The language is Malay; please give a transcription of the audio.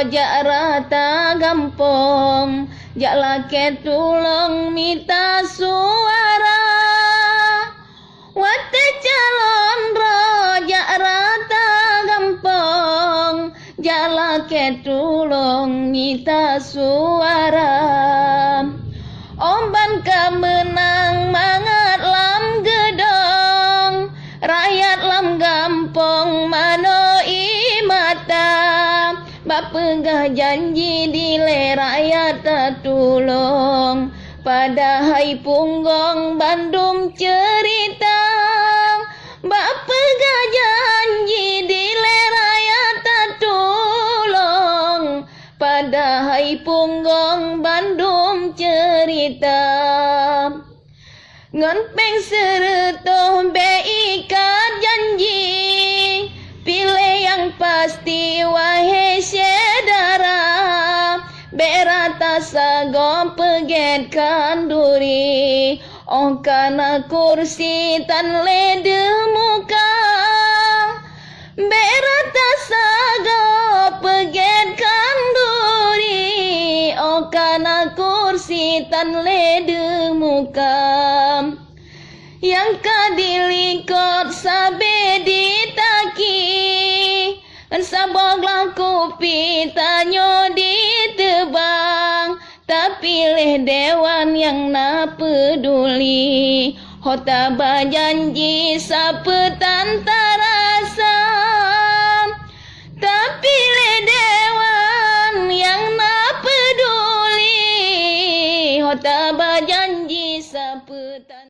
jak rata gampong, jak lake tulung minta suara. Wate calon jak rata gampong, jak lake tulung minta suara. Omban kemenang mangat lam gedong, rakyat lam gampong mano mata. Bapegah janji dile rakyat tertulung, pada hai punggong Bandung cerita. Bapegah janji dile rakyat tertulung, pada hai punggong Bandung cerita. Ngonpeng seretuh beikat janji, pilih yang pasti wahai saudara. Berata sago peget kanduri, oh kana kursi tan lede muka. Berata sago peget kanduri, oh kana kursi tan lede muka. Yang kadilikot sabe ditaki, saboglah kopi tanyo ditebang. Tapi leh dewan yang na peduli, hota bajanji sapetan tarasa. Tapi leh dewan yang na peduli, hota bajanji sapetan.